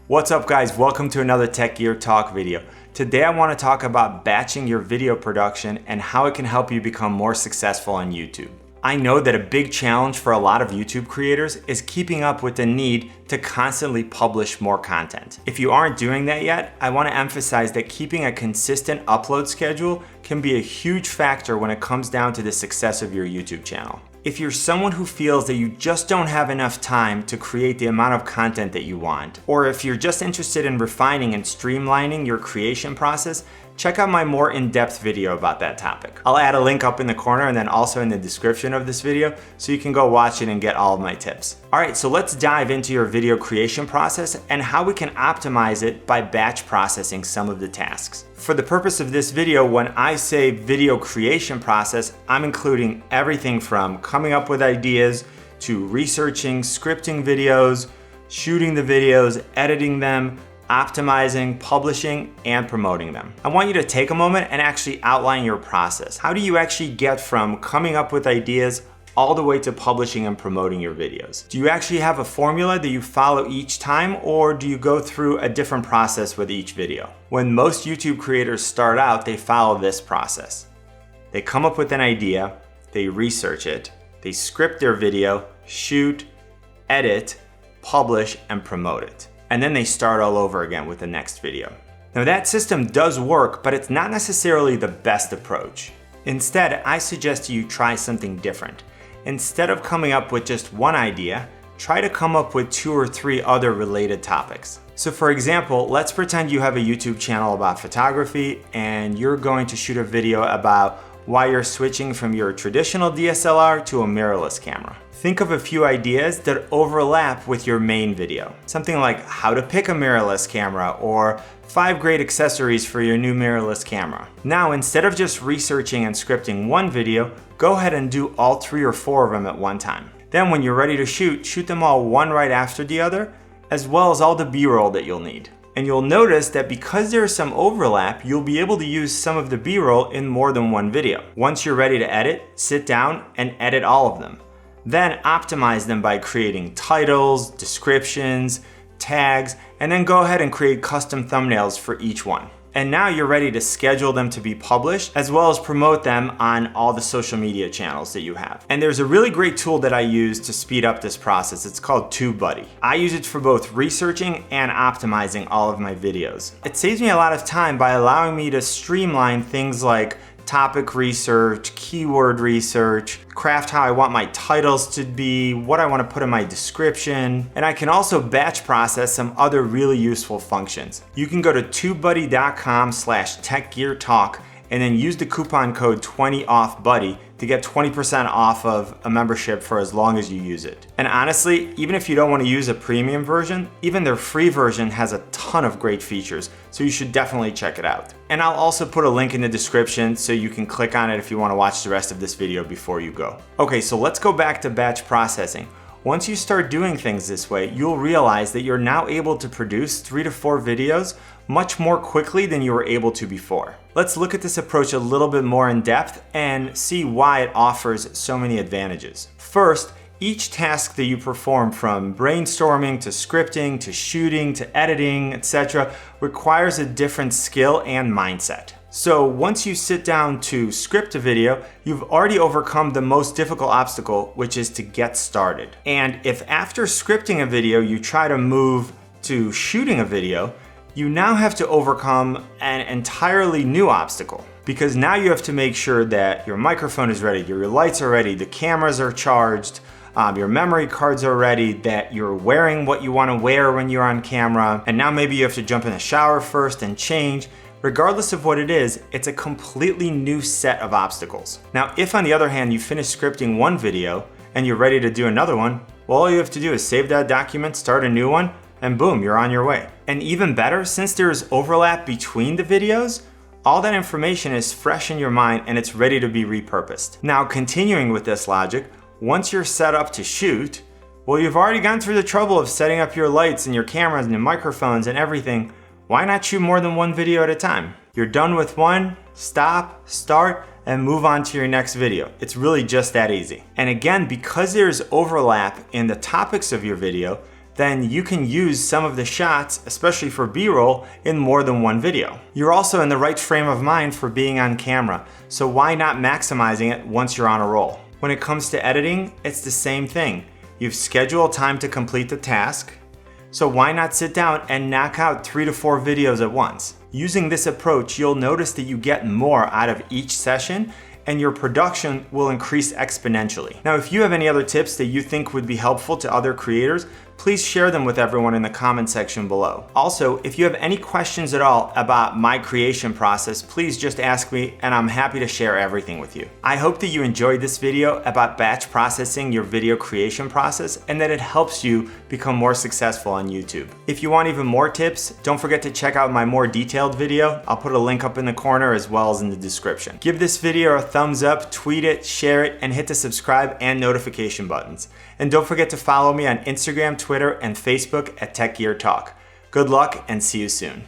What's up guys, welcome to another Tech Gear Talk video. Today I want to talk about batching your video production and how it can help you become more successful on YouTube. I know that a big challenge for a lot of YouTube creators is keeping up with the need to constantly publish more content. If you aren't doing that yet, I want to emphasize that keeping a consistent upload schedule can be a huge factor when it comes down to the success of your YouTube channel. If you're someone who feels that you just don't have enough time to create the amount of content that you want, or if you're just interested in refining and streamlining your creation process, check out my more in-depth video about that topic. I'll add a link up in the corner and then also in the description of this video so you can go watch it and get all of my tips. Alright, so let's dive into your video creation process and how we can optimize it by batch processing some of the tasks. For the purpose of this video, when I say video creation process, I'm including everything from coming up with ideas to researching, scripting videos, shooting the videos, editing them, optimizing, publishing, and promoting them. I want you to take a moment and actually outline your process. How do you actually get from coming up with ideas all the way to publishing and promoting your videos? Do you actually have a formula that you follow each time, or do you go through a different process with each video? When most YouTube creators start out, they follow this process. They come up with an idea, they research it, they script their video, shoot, edit, publish, and promote it. And then they start all over again with the next video. Now that system does work, but it's not necessarily the best approach. Instead, I suggest you try something different. Instead of coming up with just one idea, try to come up with 2 or 3 other related topics. So for example, let's pretend you have a YouTube channel about photography and you're going to shoot a video about why you're switching from your traditional DSLR to a mirrorless camera. Think of a few ideas that overlap with your main video. Something like how to pick a mirrorless camera or 5 great accessories for your new mirrorless camera. Now, instead of just researching and scripting one video, go ahead and do all 3 or 4 of them at one time. Then when you're ready to shoot them all one right after the other, as well as all the B-roll that you'll need. And you'll notice that because there's some overlap, you'll be able to use some of the B-roll in more than one video. Once you're ready to edit, sit down and edit all of them. Then optimize them by creating titles, descriptions, tags, and then go ahead and create custom thumbnails for each one. And now you're ready to schedule them to be published, as well as promote them on all the social media channels that you have. And there's a really great tool that I use to speed up this process. It's called TubeBuddy. I use it for both researching and optimizing all of my videos. It saves me a lot of time by allowing me to streamline things like topic research, keyword research, craft how I want my titles to be, what I want to put in my description, and I can also batch process some other really useful functions. You can go to tubebuddy.com/techgeartalk and then use the coupon code 20OFFBuddy to get 20% off of a membership for as long as you use it. And honestly, even if you don't want to use a premium version, even their free version has a ton of great features, so you should definitely check it out. And I'll also put a link in the description so you can click on it if you want to watch the rest of this video before you go. Okay, so let's go back to batch processing. Once you start doing things this way, you'll realize that you're now able to produce 3 to 4 videos much more quickly than you were able to before. Let's look at this approach a little bit more in depth and see why it offers so many advantages. First, each task that you perform, from brainstorming to scripting to shooting to editing, etc., requires a different skill and mindset. So once you sit down to script a video, you've already overcome the most difficult obstacle, which is to get started. And if after scripting a video you try to move to shooting a video, you now have to overcome an entirely new obstacle. Because now you have to make sure that your microphone is ready, your lights are ready, the cameras are charged, your memory cards are ready, that you're wearing what you want to wear when you're on camera, and now maybe you have to jump in the shower first and change. Regardless of what it is, it's a completely new set of obstacles. Now, if on the other hand you finish scripting one video and you're ready to do another one, well, all you have to do is save that document, start a new one, and boom, you're on your way. And even better, since there's overlap between the videos, all that information is fresh in your mind and it's ready to be repurposed. Now, continuing with this logic, once you're set up to shoot, well, you've already gone through the trouble of setting up your lights and your cameras and your microphones and everything. Why not shoot more than one video at a time? You're done with one, stop, start, and move on to your next video. It's really just that easy. And again, because there's overlap in the topics of your video, then you can use some of the shots, especially for B-roll, in more than one video. You're also in the right frame of mind for being on camera, so why not maximizing it once you're on a roll? When it comes to editing, it's the same thing. You've scheduled time to complete the task, so why not sit down and knock out 3 to 4 videos at once? Using this approach, you'll notice that you get more out of each session and your production will increase exponentially. Now, if you have any other tips that you think would be helpful to other creators, please share them with everyone in the comment section below. Also, if you have any questions at all about my creation process, please just ask me and I'm happy to share everything with you. I hope that you enjoyed this video about batch processing your video creation process and that it helps you become more successful on YouTube. If you want even more tips, don't forget to check out my more detailed video. I'll put a link up in the corner as well as in the description. Give this video a thumbs up, tweet it, share it, and hit the subscribe and notification buttons. And don't forget to follow me on Instagram, Twitter, and Facebook at Tech Gear Talk. Good luck and see you soon.